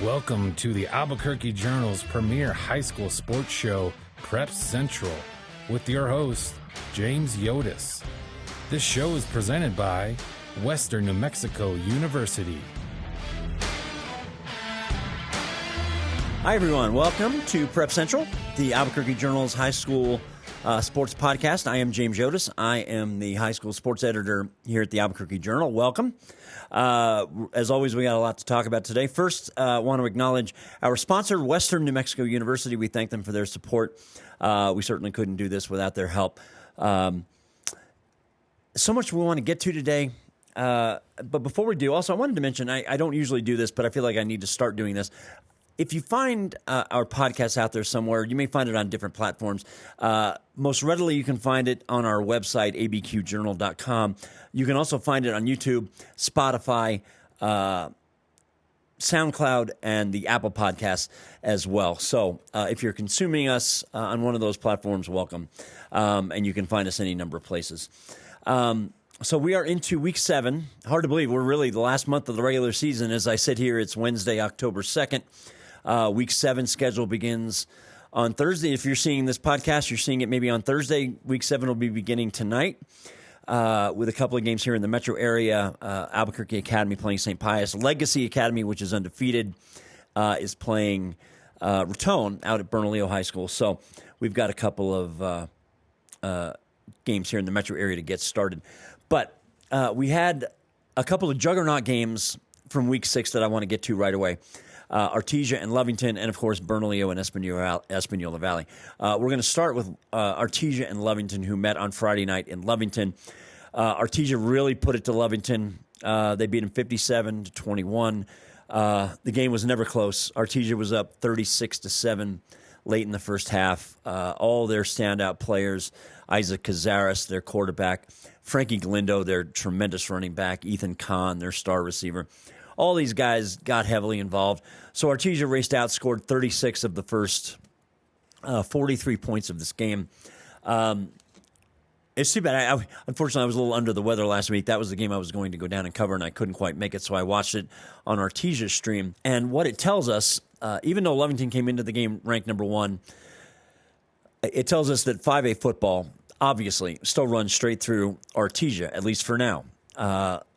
Welcome to the Albuquerque Journal's premier high school sports show, Prep Central, with your host, James Yodice. This show is presented by Western New Mexico University. Hi, everyone. Welcome to Prep Central, the Albuquerque Journal's high school sports podcast. I am James Yodice. I am the high school sports editor here at the Albuquerque Journal. Welcome. As always, we got a lot to talk about today. First, I want to acknowledge our sponsor, Western New Mexico University. We thank them for their support. We certainly couldn't do this without their help. So much we want to get to today. But before we do, also, I wanted to mention, I don't usually do this, but I feel like I need to start doing this. If you find our podcast out there somewhere, you may find it on different platforms. Most readily, you can find it on our website, abqjournal.com. You can also find it on YouTube, Spotify, SoundCloud, and the Apple Podcasts as well. So if you're consuming us on one of those platforms, welcome. And you can find us any number of places. So we are into week 7. Hard to believe we're really the last month of the regular season. As I sit here, it's Wednesday, October 2nd. Week 7 schedule begins on Thursday. If you're seeing this podcast, you're seeing it maybe on Thursday. Week 7 will be beginning tonight with a couple of games here in the metro area. Albuquerque Academy playing St. Pius. Legacy Academy, which is undefeated, is playing Raton out at Bernalillo High School. So we've got a couple of games here in the metro area to get started. But we had a couple of juggernaut games from week 6 that I want to get to right away. Artesia and Lovington, and, of course, Bernalillo and Espanola Valley. We're going to start with Artesia and Lovington, who met on Friday night in Lovington. Artesia really put it to Lovington. They beat them 57-21. The game was never close. Artesia was up 36-7 late in the first half. All their standout players, Isaac Cazares, their quarterback, Frankie Galindo, their tremendous running back, Ethan Kahn, their star receiver. All these guys got heavily involved. So Artesia raced out, scored 36 of the first 43 points of this game. It's too bad. Unfortunately, I was a little under the weather last week. That was the game I was going to go down and cover, and I couldn't quite make it, so I watched it on Artesia's stream. And what it tells us, even though Lovington came into the game ranked number 1, it tells us that 5A football obviously still runs straight through Artesia, at least for now.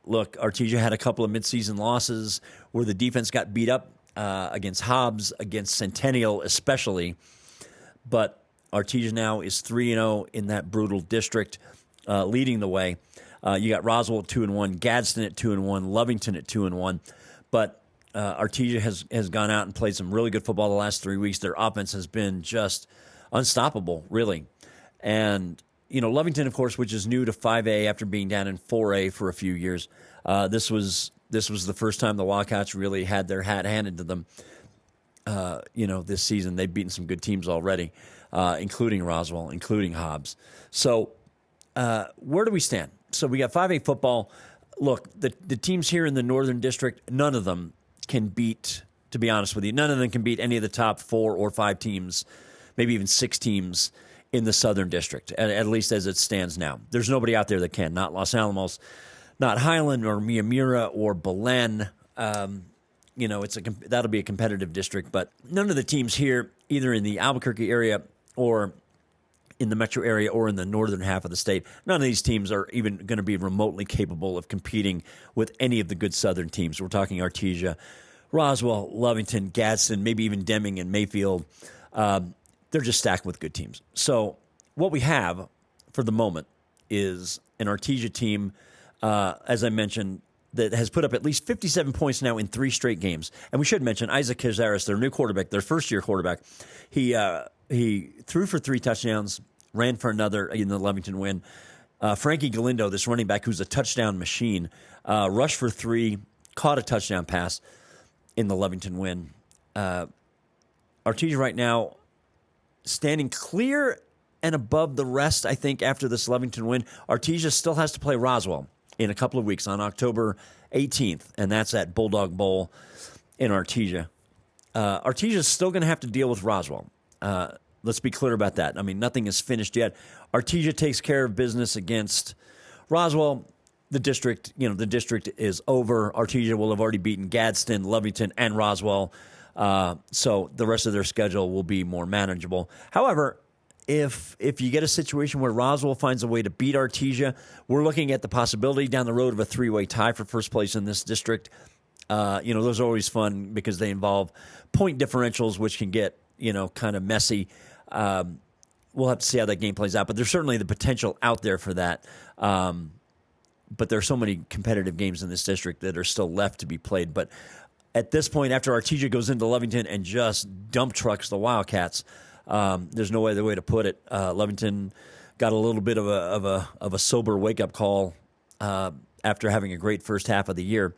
Look, Artesia had a couple of midseason losses where the defense got beat up against Hobbs, against Centennial especially. But Artesia now is 3-0 in that brutal district, leading the way. You got Roswell at 2-1, Gadsden at 2-1, Lovington at 2-1. But Artesia has gone out and played some really good football the last 3 weeks. Their offense has been just unstoppable, really. And you know, Lovington, of course, which is new to 5A after being down in 4A for a few years. This was the first time the Wildcats really had their hat handed to them. This season they've beaten some good teams already, including Roswell, including Hobbs. So where do we stand? So we got 5A football. Look, the teams here in the Northern District, none of them can beat. To be honest with you, none of them can beat any of the top 4 or 5 teams, maybe even 6 teams in the Southern District, at least as it stands now. There's nobody out there that can, not Los Alamos, not Highland or Miamira or Belen. That'll be a competitive district, but none of the teams here, either in the Albuquerque area or in the metro area or in the northern half of the state, none of these teams are even going to be remotely capable of competing with any of the good Southern teams. We're talking Artesia, Roswell, Lovington, Gadsden, maybe even Deming and Mayfield. They're just stacked with good teams. So what we have for the moment is an Artesia team, as I mentioned, that has put up at least 57 points now in 3 straight games. And we should mention Isaac Cazares, their new quarterback, their first-year quarterback. He threw for 3 touchdowns, ran for another in the Lovington win. Frankie Galindo, this running back who's a touchdown machine, rushed for 3, caught a touchdown pass in the Lovington win. Artesia right now standing clear and above the rest, I think, after this Lovington win. Artesia still has to play Roswell in a couple of weeks on October 18th, and that's at Bulldog Bowl in Artesia. Artesia is still going to have to deal with Roswell. Let's be clear about that. I mean, nothing is finished yet. Artesia takes care of business against Roswell. The district is over. Artesia will have already beaten Gadsden, Lovington, and Roswell So the rest of their schedule will be more manageable. However, if you get a situation where Roswell finds a way to beat Artesia, we're looking at the possibility down the road of a three-way tie for first place in this district. Those are always fun because they involve point differentials, which can get, kind of messy. We'll have to see how that game plays out, but there's certainly the potential out there for that. But there are so many competitive games in this district that are still left to be played. But at this point, after Artesia goes into Lovington and just dump trucks the Wildcats, there's no other way to put it. Lovington got a little bit of a sober wake-up call after having a great first half of the year.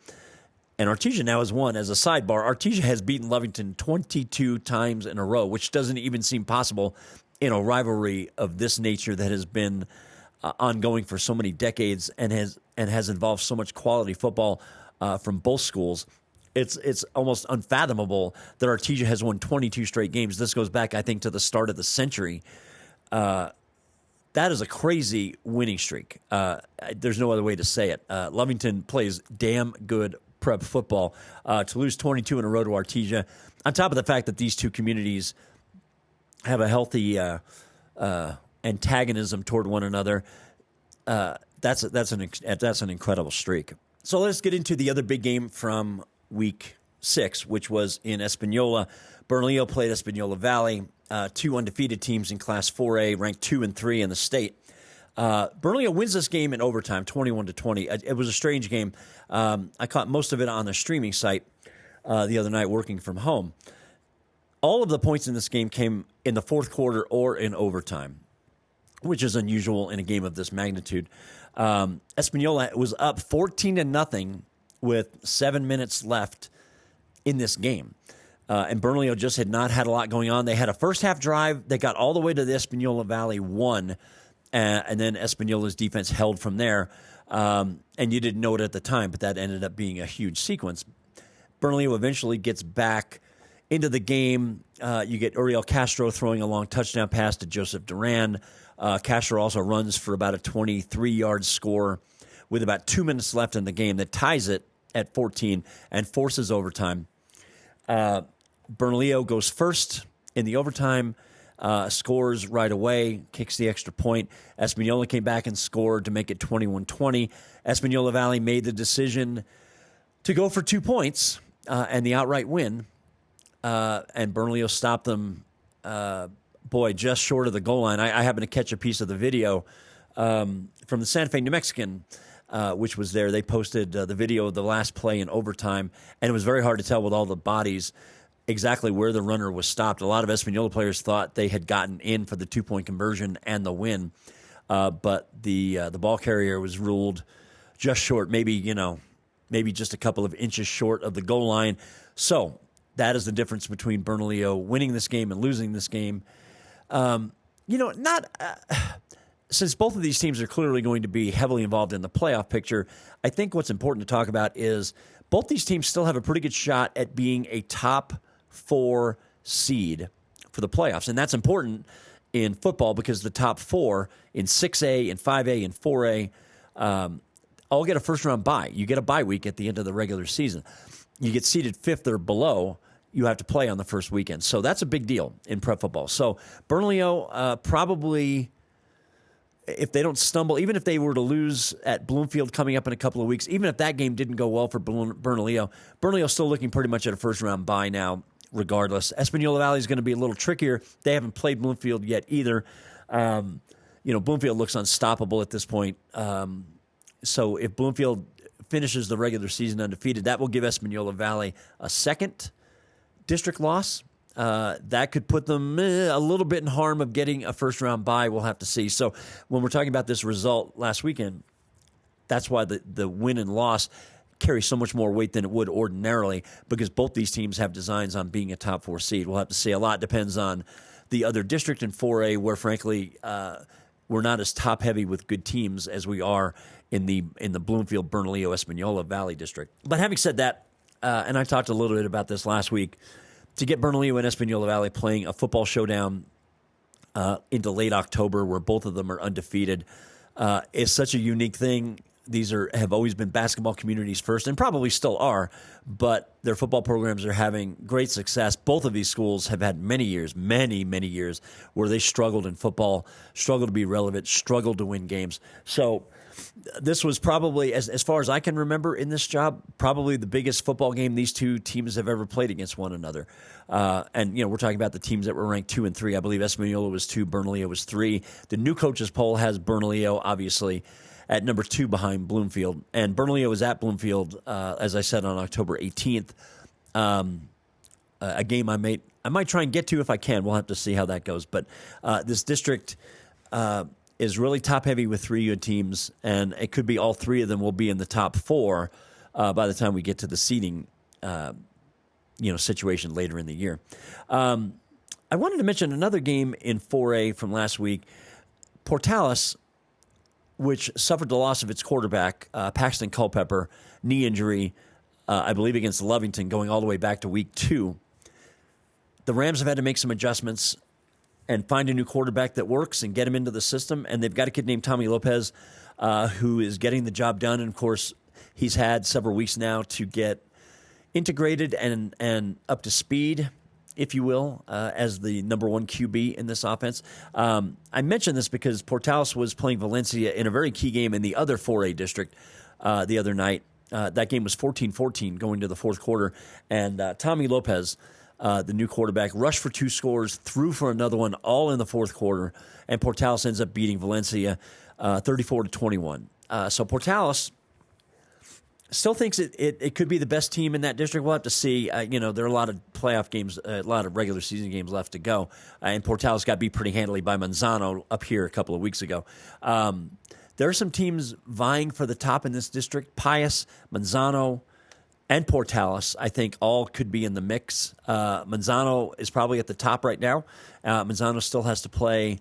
And Artesia now has won. As a sidebar, Artesia has beaten Lovington 22 times in a row, which doesn't even seem possible in a rivalry of this nature that has been ongoing for so many decades and has involved so much quality football from both schools. It's almost unfathomable that Artesia has won 22 straight games. This goes back, I think, to the start of the century. That is a crazy winning streak. There's no other way to say it. Lovington plays damn good prep football. To lose 22 in a row to Artesia, on top of the fact that these two communities have a healthy antagonism toward one another, that's an incredible streak. So let's get into the other big game from Week 6, which was in Espanola. Bernalillo played Espanola Valley, two undefeated teams in Class 4A, ranked 2 and 3 in the state. Bernalillo wins this game in overtime, 21-20. It was a strange game. I caught most of it on the streaming site the other night working from home. All of the points in this game came in the fourth quarter or in overtime, which is unusual in a game of this magnitude. Espanola was up 14-0 with 7 minutes left in this game. And Bernalillo just had not had a lot going on. They had a first-half drive. They got all the way to the Espanola Valley 1, and then Espanola's defense held from there. And you didn't know it at the time, but that ended up being a huge sequence. Bernalillo eventually gets back into the game. You get Uriel Castro throwing a long touchdown pass to Joseph Duran. Castro also runs for about a 23-yard score with about 2 minutes left in the game that ties it at 14 and forces overtime. Bernalillo goes first in the overtime, scores right away, kicks the extra point. Espanola came back and scored to make it 21-20. Espanola Valley made the decision to go for 2 points and the outright win. And Bernalillo stopped them, just short of the goal line. I happened to catch a piece of the video from the Santa Fe New Mexican, which was there. They posted the video of the last play in overtime, and it was very hard to tell with all the bodies exactly where the runner was stopped. A lot of Espanola players thought they had gotten in for the 2-point conversion and the win, but the ball carrier was ruled just short, maybe just a couple of inches short of the goal line. So that is the difference between Bernalillo winning this game and losing this game. Since both of these teams are clearly going to be heavily involved in the playoff picture, I think what's important to talk about is both these teams still have a pretty good shot at being a top 4 seed for the playoffs. And that's important in football because the top 4 in 6A and 5A and 4A all get a first-round bye. You get a bye week at the end of the regular season. You get seeded 5th or below, you have to play on the first weekend. So that's a big deal in prep football. So Bernalillo probably, if they don't stumble, even if they were to lose at Bloomfield coming up in a couple of weeks, even if that game didn't go well for Bernalillo's still looking pretty much at a first-round bye now regardless. Espanola Valley is going to be a little trickier. They haven't played Bloomfield yet either. Bloomfield looks unstoppable at this point. So if Bloomfield finishes the regular season undefeated, that will give Espanola Valley a second district loss. That could put them a little bit in harm of getting a first-round bye. We'll have to see. So when we're talking about this result last weekend, that's why the win and loss carry so much more weight than it would ordinarily because both these teams have designs on being a top 4 seed. We'll have to see. A lot depends on the other district in 4A where, frankly, we're not as top-heavy with good teams as we are in the Bloomfield, Bernalillo, Espanola Valley district. But having said that, and I talked a little bit about this last week, to get Bernalillo and Espanola Valley playing a football showdown into late October where both of them are undefeated is such a unique thing. these have always been basketball communities first, and probably still are, but their football programs are having great success. Both of these schools have had many years, where they struggled in football, struggled to be relevant, struggled to win games. So this was probably, as far as I can remember in this job, probably the biggest football game these two teams have ever played against one another. And we're talking about the teams that were ranked 2 and 3. I believe Espanola was 2, Bernalillo was 3. The new coaches poll has Bernalillo, obviously, at number 2 behind Bloomfield. And Bernalillo was at Bloomfield, as I said, on October 18th. A game I might try and get to if I can. We'll have to see how that goes. But this district is really top-heavy with 3 good teams, and it could be all 3 of them will be in the top 4 by the time we get to the seeding situation later in the year. I wanted to mention another game in 4A from last week. Portales, which suffered the loss of its quarterback, Paxton Culpepper, knee injury, I believe against Lovington, going all the way back to week 2. The Rams have had to make some adjustments and find a new quarterback that works and get him into the system. And they've got a kid named Tommy Lopez who is getting the job done. And, of course, he's had several weeks now to get integrated and up to speed, if you will, as the number 1 QB in this offense. I mention this because Portales was playing Valencia in a very key game in the other 4A district the other night. That game was 14-14 going to the fourth quarter. And Tommy Lopez, the new quarterback, rushed for 2 scores, threw for another one, all in the fourth quarter. And Portales ends up beating Valencia 34-21. So Portales still thinks it could be the best team in that district. We'll have to see. There are a lot of playoff games, a lot of regular season games left to go. And Portales got beat pretty handily by Manzano up here a couple of weeks ago. There are some teams vying for the top in this district. Pius, Manzano, and Portales, I think, all could be in the mix. Manzano is probably at the top right now. Manzano still has to play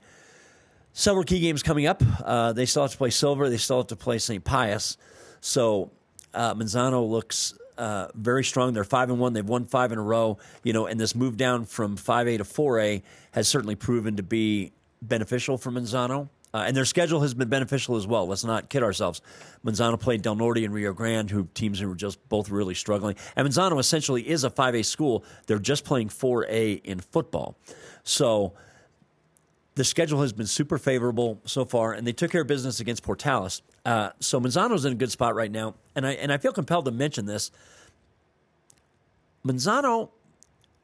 several key games coming up. They still have to play Silver. They still have to play St. Pius. So Manzano looks very strong. They're 5-1. They've won 5 in a row. And this move down from 5A to 4A has certainly proven to be beneficial for Manzano. And their schedule has been beneficial as well. Let's not kid ourselves. Manzano played Del Norte and Rio Grande, teams who were just both really struggling. And Manzano essentially is a 5A school. They're just playing 4A in football. So the schedule has been super favorable so far, and they took care of business against Portales. So Manzano's in a good spot right now. And I feel compelled to mention this. Manzano,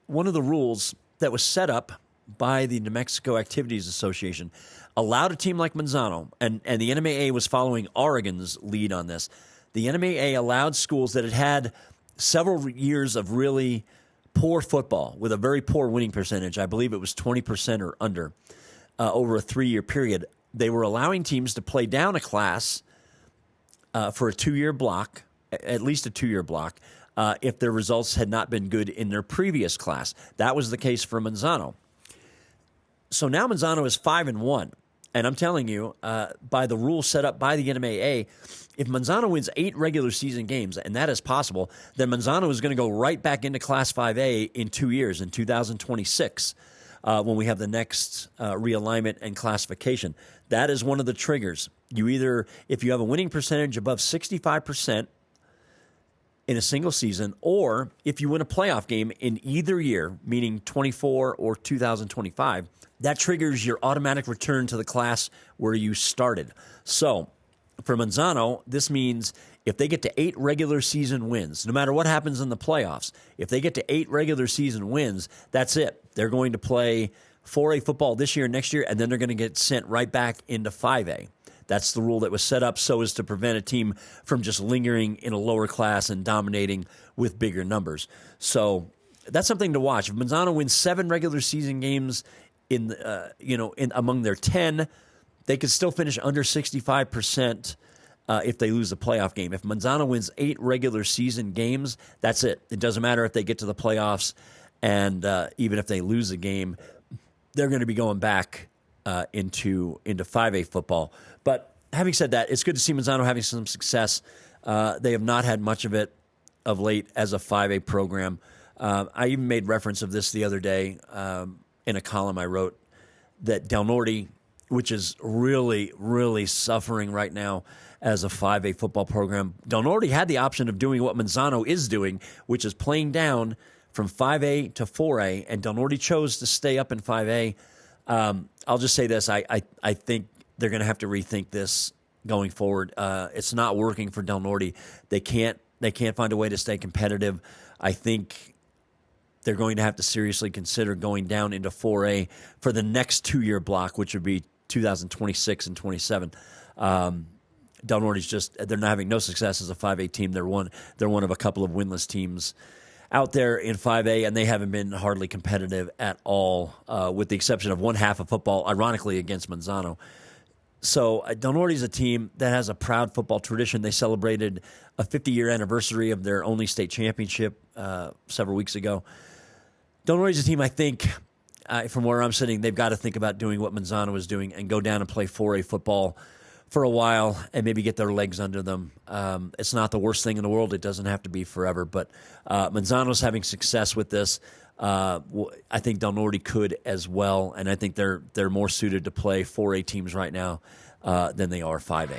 one of the rules that was set up by the New Mexico Activities Association, allowed a team like Manzano, and the NMAA was following Oregon's lead on this. The NMAA allowed schools that had had several years of really poor football with a very poor winning percentage. I believe it was 20% or under over a 3-year period. They were allowing teams to play down a class for a 2-year block, at least a 2-year block, if their results had not been good in their previous class. That was the case for Manzano. So now Manzano is 5-1. And I'm telling you, by the rules set up by the NMAA, if Manzano wins 8 regular season games, and that is possible, then Manzano is going to go right back into Class 5A in 2 years, in 2026, when we have the next realignment and classification. That is one of the triggers. If you have a winning percentage above 65% in a single season, or if you win a playoff game in either year, meaning 24 or 2025, that triggers your automatic return to the class where you started. So for Manzano, this means if they get to 8 regular season wins, no matter what happens in the playoffs, if they get to 8 regular season wins, that's it. They're going to play 4A football this year, next year, and then they're going to get sent right back into 5A. That's the rule that was set up so as to prevent a team from just lingering in a lower class and dominating with bigger numbers. So that's something to watch. If Manzano wins 7 regular season games in among their 10, they could still finish under 65% if they lose a playoff game. If Manzano wins 8 regular season games, that's it. It doesn't matter if they get to the playoffs, and even if they lose a game, they're going to be going back into 5A football. But having said that, it's good to see Manzano having some success. They have not had much of it of late as a 5A program. I even made reference of this the other day in a column I wrote, that Del Norte which is really, really suffering right now as a 5A football program. Del Norte had the option of doing what Manzano is doing, which is playing down from 5A to 4A, and Del Norte chose to stay up in 5A. I'll just say this. I think they're going to have to rethink this going forward. It's not working for Del Norte. They can't find a way to stay competitive. I think they're going to have to seriously consider going down into 4A for the next 2-year block, which would be 2026 and 27. Del Norte's they're not having no success as a 5A team. They're one of a couple of winless teams out there in 5A, and they haven't been hardly competitive at all, with the exception of one half of football, ironically, against Manzano. So Del Norte is a team that has a proud football tradition. They celebrated a 50-year anniversary of their only state championship several weeks ago. Del Norte is a team, I think, from where I'm sitting, they've got to think about doing what Manzano is doing and go down and play 4A football for a while and maybe get their legs under them. It's not the worst thing in the world. It doesn't have to be forever. But Manzano's having success with this. I think Del Norte could as well, and I think they're more suited to play 4A teams right now than they are 5A.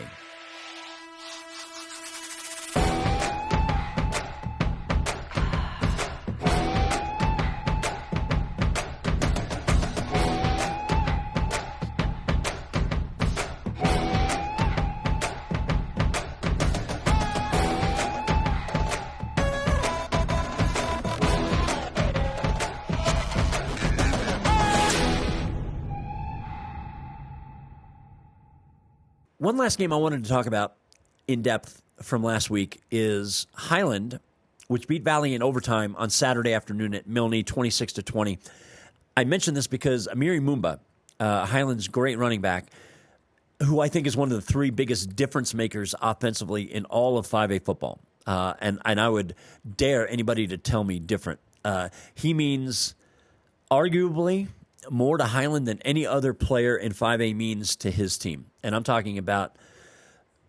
One last game I wanted to talk about in depth from last week is Highland, which beat Valley in overtime on Saturday afternoon at Milne, 26-20. I mentioned this because Amiri Mumba, Highland's great running back, who I think is one of the 3 biggest difference makers offensively in all of 5A football. And I would dare anybody to tell me different. He means arguably more to Highland than any other player in 5A means to his team. And I'm talking about,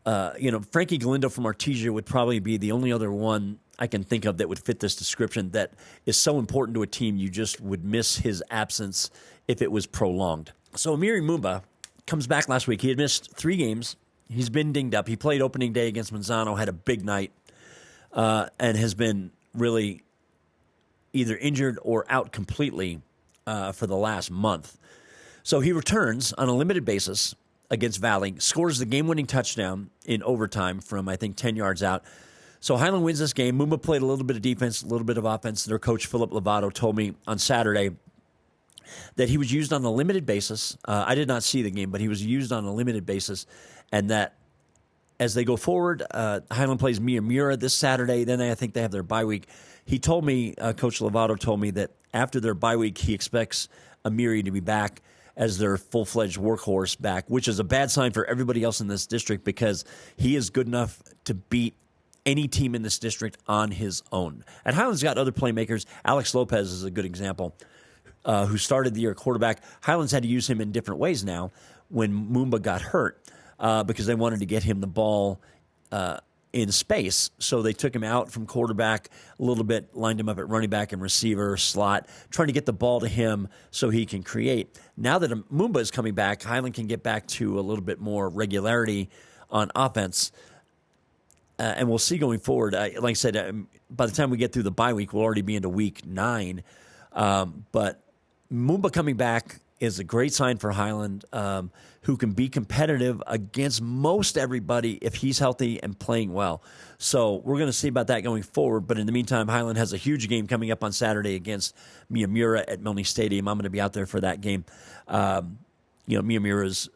Frankie Galindo from Artesia would probably be the only other one I can think of that would fit this description, that is so important to a team you just would miss his absence if it was prolonged. So Amiri Mumba comes back last week. He had missed 3 games. He's been dinged up. He played opening day against Manzano, had a big night, and has been really either injured or out completely for the last month. So he returns on a limited basis against Valley, scores the game-winning touchdown in overtime from, I think, 10 yards out. So Highland wins this game. Mumba played a little bit of defense, a little bit of offense. Their coach, Philip Lovato, told me on Saturday that he was used on a limited basis. I did not see the game, but he was used on a limited basis, and that as they go forward, Highland plays Miyamura this Saturday. Then I think they have their bye week. He told me, Coach Lovato told me that after their bye week, he expects Amiri to be back as their full-fledged workhorse back, which is a bad sign for everybody else in this district because he is good enough to beat any team in this district on his own. And Highland's got other playmakers. Alex Lopez is a good example, who started the year quarterback. Highland's had to use him in different ways now when Mumba got hurt because they wanted to get him the ball in space. So they took him out from quarterback a little bit, lined him up at running back and receiver, slot, trying to get the ball to him so he can create. Now that Mumba is coming back, Highland can get back to a little bit more regularity on offense. And we'll see going forward. Like I said, by the time we get through the bye week, we'll already be into week 9. But Mumba coming back is a great sign for Highland, who can be competitive against most everybody if he's healthy and playing well. So we're going to see about that going forward. But in the meantime, Highland has a huge game coming up on Saturday against Miyamura at Milne Stadium. I'm going to be out there for that game. Miyamura's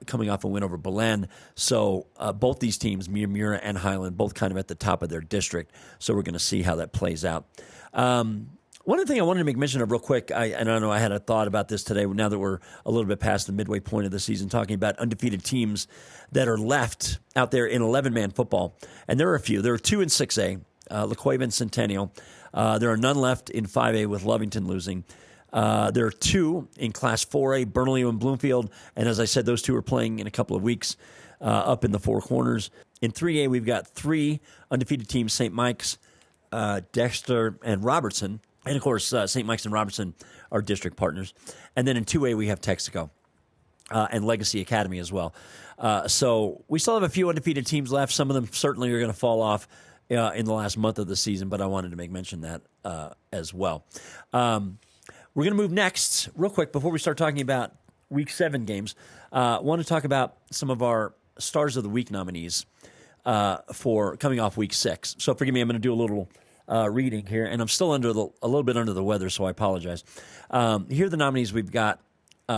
coming off a win over Belen. So both these teams, Miyamura and Highland, both kind of at the top of their district. So we're going to see how that plays out. One other thing I wanted to make mention of real quick, I don't know, I had a thought about this today, now that we're a little bit past the midway point of the season, talking about undefeated teams that are left out there in 11-man football. And there are a few. There are 2 in 6A, La Cueva and Centennial. There are none left in 5A with Lovington losing. There are 2 in Class 4A, Bernalillo and Bloomfield. And as I said, those 2 are playing in a couple of weeks up in the Four Corners. In 3A, we've got 3 undefeated teams, St. Mike's, Dexter, and Robertson. And, of course, St. Mike's and Robertson are district partners. And then in 2A, we have Texaco. and Legacy Academy as well. So we still have a few undefeated teams left. Some of them certainly are going to fall off in the last month of the season, but I wanted to make mention of that as well. We're going to move next, real quick, before we start talking about Week 7 games. I want to talk about some of our Stars of the Week nominees for coming off Week 6. So forgive me, I'm going to do a little reading here, and I'm still a little bit under the weather, so I apologize. Here are the nominees we've got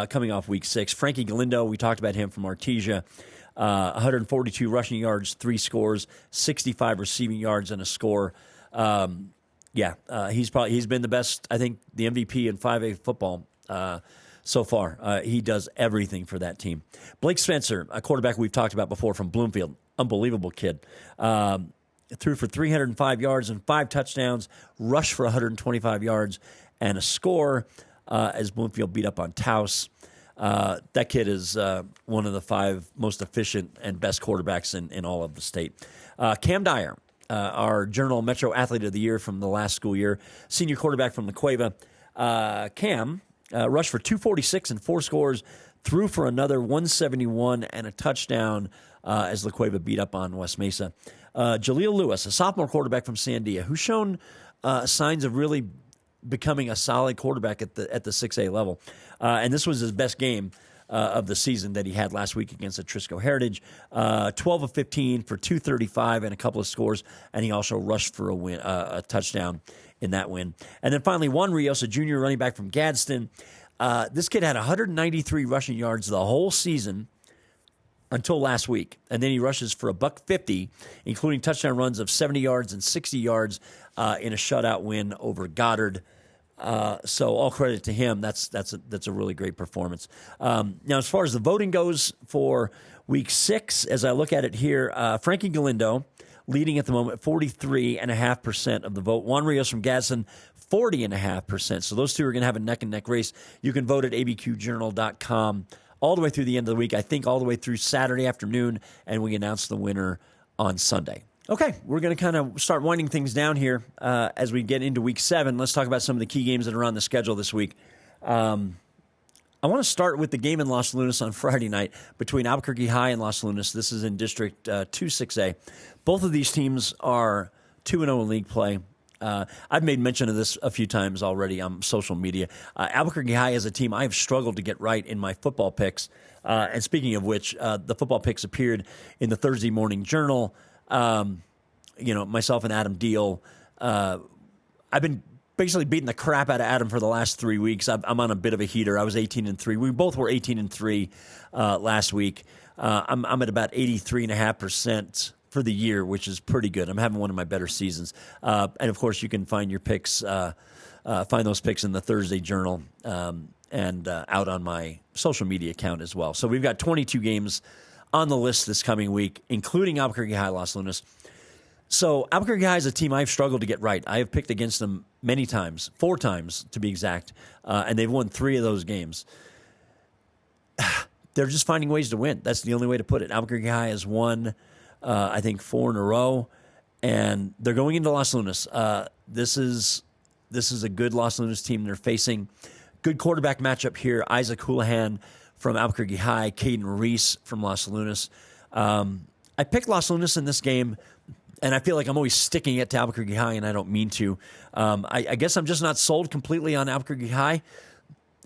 coming off Week 6. Frankie Galindo, we talked about him from Artesia. 142 rushing yards, 3 scores, 65 receiving yards, and a score. He's been the best, I think, the MVP in 5A football so far. He does everything for that team. Blake Spencer, a quarterback we've talked about before from Bloomfield, unbelievable kid. Threw for 305 yards and 5 touchdowns, rushed for 125 yards, and a score as Bloomfield beat up on Taos. That kid is one of the 5 most efficient and best quarterbacks in all of the state. Cam Dyer, our Journal Metro Athlete of the Year from the last school year, senior quarterback from La Cueva. Cam rushed for 246 and 4 scores, threw for another 171 and a touchdown as La Cueva beat up on West Mesa. Jaleel Lewis, a sophomore quarterback from Sandia, who's shown signs of really becoming a solid quarterback at the 6A level. And this was his best game of the season that he had last week against Atrisco Heritage. 12 of 15 for 235 and a couple of scores, and he also rushed for a touchdown in that win. And then finally, Juan Rios, a junior running back from Gadsden. This kid had 193 rushing yards the whole season until last week. And then he rushes for $150, including touchdown runs of 70 yards and 60 yards in a shutout win over Goddard. So all credit to him. That's a really great performance. Now, as far as the voting goes for Week 6, as I look at it here, Frankie Galindo leading at the moment, 43.5% of the vote. Juan Rios from Gadsden, 40.5%. So those two are going to have a neck-and-neck race. You can vote at abqjournal.com all the way through the end of the week, I think all the way through Saturday afternoon, and we announce the winner on Sunday. Okay, we're going to kind of start winding things down here as we get into Week 7. Let's talk about some of the key games that are on the schedule this week. I want to start with the game in Los Lunas on Friday night between Albuquerque High and Los Lunas. This is in District 2-6A. Both of these teams are 2-0 in league play. I've made mention of this a few times already on social media. Albuquerque High is a team I have struggled to get right in my football picks. And speaking of which, the football picks appeared in the Thursday Morning Journal. Myself and Adam Deal. I've been basically beating the crap out of Adam for the last 3 weeks. I'm on a bit of a heater. I was 18-3. We both were 18-3 last week. I'm at about 83.5% for the year, which is pretty good. I'm having one of my better seasons. And of course, you can find your picks, find those picks in the Thursday Journal and out on my social media account as well. So we've got 22 games on the list this coming week, including Albuquerque High, Los Lunas. So Albuquerque High is a team I've struggled to get right. I have picked against them many times, 4 times to be exact, and they've won 3 of those games. They're just finding ways to win. That's the only way to put it. Albuquerque High has won, I think, 4 in a row, and they're going into Los Lunas. This is a good Los Lunas team they're facing. Good quarterback matchup here. Isaac Houlihan from Albuquerque High, Caden Reese from Los Lunas. I picked Los Lunas in this game, and I feel like I'm always sticking it to Albuquerque High, and I don't mean to. I guess I'm just not sold completely on Albuquerque High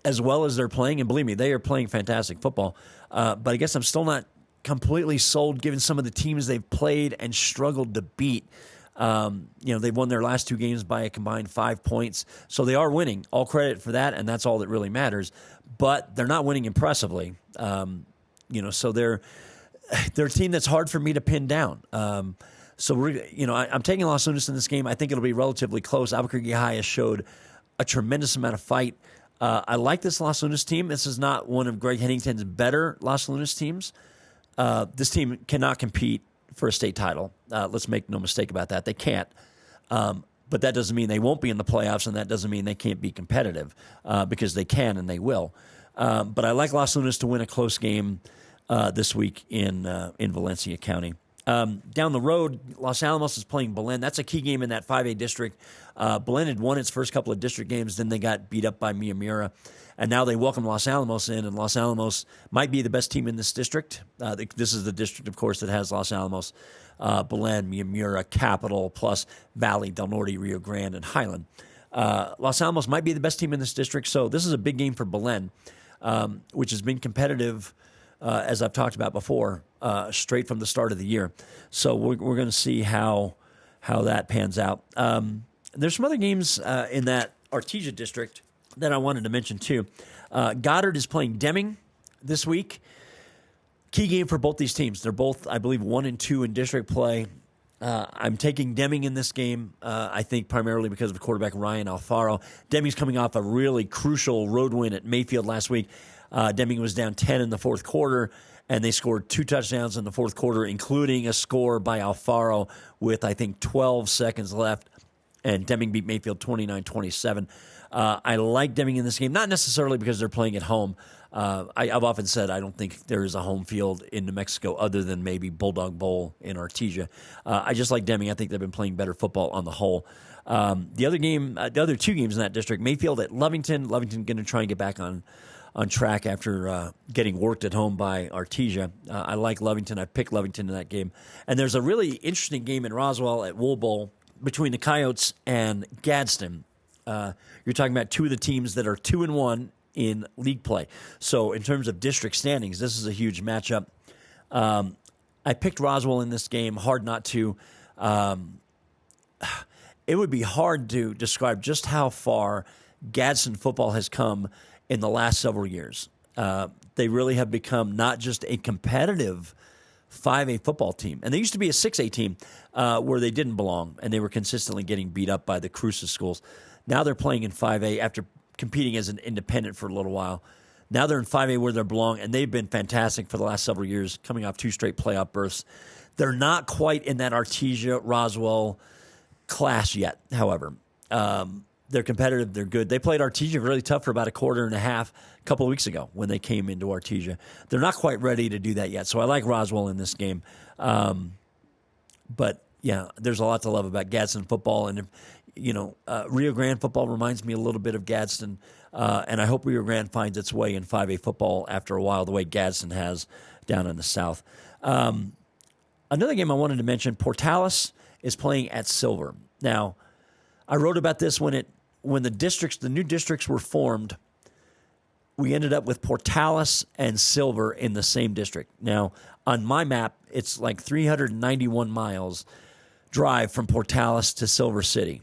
as well as they're playing. And believe me, they are playing fantastic football. But I guess I'm still not completely sold given some of the teams they've played and struggled to beat. They've won their last 2 games by a combined 5 points. So they are winning. All credit for that, and that's all that really matters. But they're not winning impressively. So they're a team that's hard for me to pin down. I'm taking Los Lunas in this game. I think it'll be relatively close. Albuquerque High has showed a tremendous amount of fight. I like this Los Lunas team. This is not one of Greg Hennington's better Los Lunas teams. This team cannot compete for a state title. Let's make no mistake about that. They can't. But that doesn't mean they won't be in the playoffs, and that doesn't mean they can't be competitive because they can and they will. But I like Los Lunas to win a close game this week in Valencia County. Down the road, Los Alamos is playing Belen. That's a key game in that 5A district. Belen had won its first couple of district games. Then they got beat up by Miamura. And now they welcome Los Alamos in, and Los Alamos might be the best team in this district. This is the district, of course, that has Los Alamos, Belen, Miamura, Capital, plus Valley, Del Norte, Rio Grande, and Highland. Los Alamos might be the best team in this district, so this is a big game for Belen, which has been competitive, as I've talked about before, straight from the start of the year. So we're going to see how that pans out. There's some other games in that Artesia district that I wanted to mention too. Goddard is playing Deming this week. Key game for both these teams. They're both, I believe, 1 and 2 in district play. I'm taking Deming in this game, I think primarily because of quarterback Ryan Alfaro. Deming's coming off a really crucial road win at Mayfield last week. Deming was down 10 in the fourth quarter, and they scored 2 touchdowns in the fourth quarter, including a score by Alfaro with, I think, 12 seconds left, and Deming beat Mayfield 29-27. I like Deming in this game, not necessarily because they're playing at home. I've often said I don't think there is a home field in New Mexico other than maybe Bulldog Bowl in Artesia. I just like Deming. I think they've been playing better football on the whole. The other 2 games in that district, Mayfield at Lovington. Lovington going to try and get back on track after getting worked at home by Artesia. I like Lovington. I picked Lovington in that game. And there's a really interesting game in Roswell at Wool Bowl between the Coyotes and Gadsden. You're talking about 2 of the teams that are 2-1 in league play. So in terms of district standings, this is a huge matchup. I picked Roswell in this game. Hard not to. It would be hard to describe just how far Gadsden football has come in the last several years. They really have become not just a competitive 5A football team. And they used to be a 6A team where they didn't belong, and they were consistently getting beat up by the Cruces schools. Now they're playing in 5A after competing as an independent for a little while. Now they're in 5A where they belong, and they've been fantastic for the last several years, coming off 2 straight playoff berths. They're not quite in that Artesia-Roswell class yet, however. They're competitive. They're good. They played Artesia really tough for about a quarter and a half a couple of weeks ago when they came into Artesia. They're not quite ready to do that yet, so I like Roswell in this game. But, yeah, there's a lot to love about Gadsden football, and Rio Grande football reminds me a little bit of Gadsden, and I hope Rio Grande finds its way in 5A football after a while, the way Gadsden has down in the south. Another game I wanted to mention, Portales is playing at Silver. Now, I wrote about this when the new districts were formed. We ended up with Portales and Silver in the same district. Now, on my map, it's like 391 miles drive from Portales to Silver City,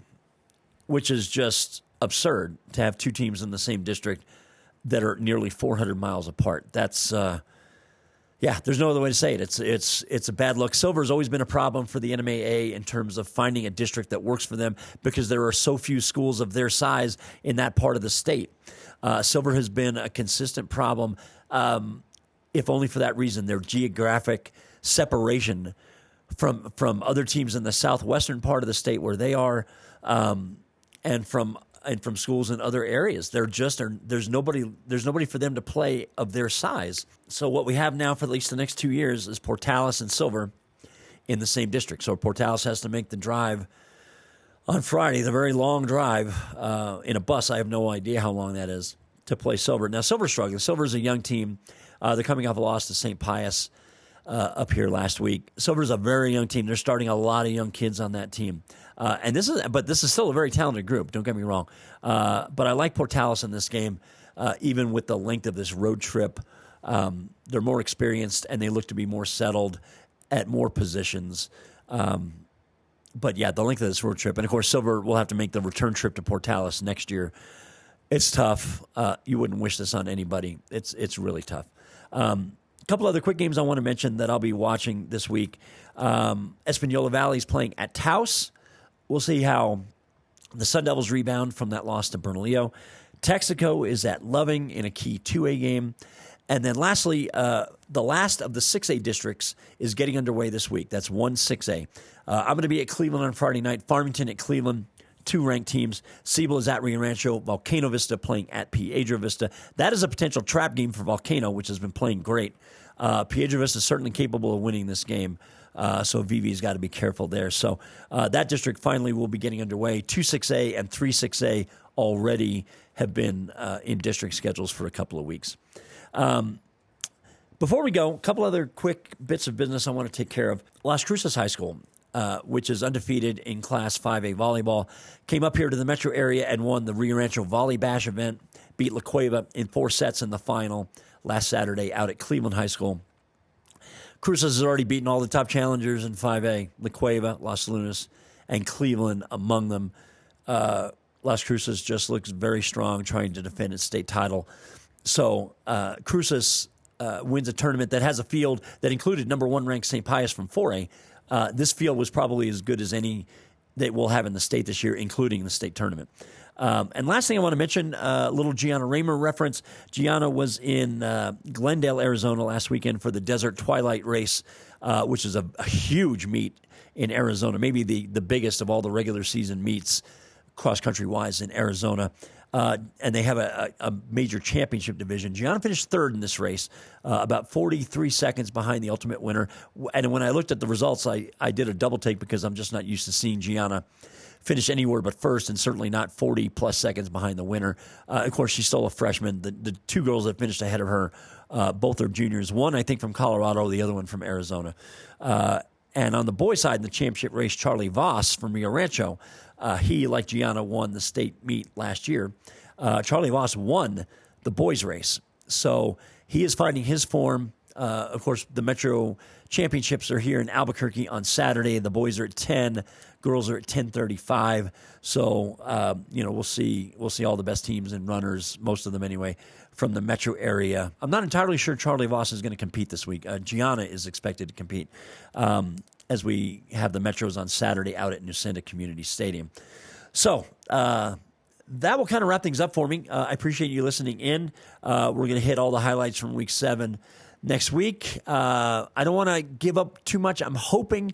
which is just absurd to have 2 teams in the same district that are nearly 400 miles apart. That's there's no other way to say it. It's a bad look. Silver has always been a problem for the NMAA in terms of finding a district that works for them because there are so few schools of their size in that part of the state. Silver has been a consistent problem, if only for that reason, their geographic separation from other teams in the southwestern part of the state where they are, and from schools in other areas. There's nobody for them to play of their size. So what we have now for at least the next 2 years is Portales and Silver in the same district. So Portales has to make the drive on Friday, the very long drive in a bus. I have no idea how long that is to play Silver. Now Silver's struggling. Silver's a young team. They're coming off a loss to St. Pius up here last week. Silver's a very young team. They're starting a lot of young kids on that team. And this is still a very talented group. Don't get me wrong. But I like Portales in this game, even with the length of this road trip. They're more experienced and they look to be more settled at more positions. But yeah, the length of this road trip, and of course, Silver will have to make the return trip to Portales next year. It's tough. You wouldn't wish this on anybody. It's really tough. A couple other quick games I want to mention that I'll be watching this week. Espanola Valley is playing at Taos. We'll see how the Sun Devils rebound from that loss to Bernalillo. Texaco is at Loving in a key 2A game. And then lastly, the last of the 6A districts is getting underway this week. That's 1-6A. I'm going to be at Cleveland on Friday night, Farmington at Cleveland, 2 ranked teams. Siebel is at Rio Rancho, Volcano Vista playing at Piedra Vista. That is a potential trap game for Volcano, which has been playing great. Piedra Vista is certainly capable of winning this game. So VV's got to be careful there. So that district finally will be getting underway. 2-6A and 3-6A already have been in district schedules for a couple of weeks. Before we go, a couple other quick bits of business I want to take care of. Las Cruces High School, which is undefeated in Class 5A volleyball, came up here to the metro area and won the Rio Rancho Volley Bash event, beat La Cueva in 4 sets in the final last Saturday out at Cleveland High School. Cruces has already beaten all the top challengers in 5A, La Cueva, Los Lunas, and Cleveland among them. Las Cruces just looks very strong, trying to defend its state title. So Cruces wins a tournament that has a field that included number 1 ranked St. Pius from 4A. This field was probably as good as any that we'll have in the state this year, including the state tournament. And last thing I want to mention, a little Gianna Raymer reference. Gianna was in Glendale, Arizona last weekend for the Desert Twilight Race, which is a huge meet in Arizona, maybe the biggest of all the regular season meets cross-country-wise in Arizona. And they have a major championship division. Gianna finished 3rd in this race, about 43 seconds behind the ultimate winner. And when I looked at the results, I did a double take because I'm just not used to seeing Gianna finish anywhere but first, and certainly not 40-plus seconds behind the winner. Of course, she's still a freshman. The 2 girls that finished ahead of her, both are juniors. One, I think, from Colorado, the other one from Arizona. And on the boys' side in the championship race, Charlie Voss from Rio Rancho, he, like Gianna, won the state meet last year. Charlie Voss won the boys' race. So he is finding his form. Of course, the Metro Championships are here in Albuquerque on Saturday. The boys are at 10. Girls are at 10:35. So, we'll see all the best teams and runners, most of them anyway, from the metro area. I'm not entirely sure Charlie Voss is going to compete this week. Gianna is expected to compete as we have the Metros on Saturday out at Nusenda Community Stadium. So, that will kind of wrap things up for me. I appreciate you listening in. We're going to hit all the highlights from Week 7 next week. I don't want to give up too much. I'm hoping,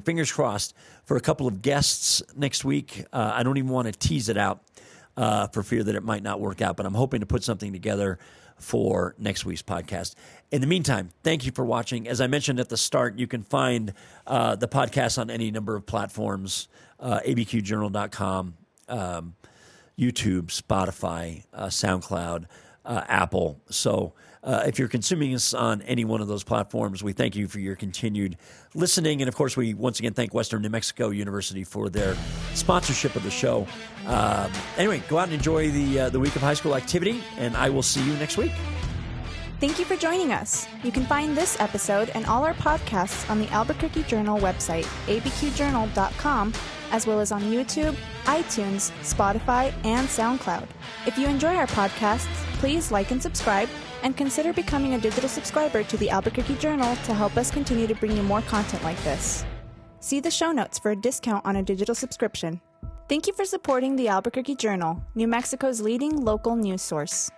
fingers crossed, for a couple of guests next week. I don't even want to tease it out for fear that it might not work out, but I'm hoping to put something together for next week's podcast. In the meantime, thank you for watching. As I mentioned at the start, you can find the podcast on any number of platforms, abqjournal.com, YouTube, Spotify, SoundCloud, Apple. So if you're consuming us on any one of those platforms, we thank you for your continued listening. And, of course, we once again thank Western New Mexico University for their sponsorship of the show. Anyway, go out and enjoy the week of high school activity, and I will see you next week. Thank you for joining us. You can find this episode and all our podcasts on the Albuquerque Journal website, abqjournal.com, as well as on YouTube, iTunes, Spotify, and SoundCloud. If you enjoy our podcasts, please like and subscribe, and consider becoming a digital subscriber to the Albuquerque Journal to help us continue to bring you more content like this. See the show notes for a discount on a digital subscription. Thank you for supporting the Albuquerque Journal, New Mexico's leading local news source.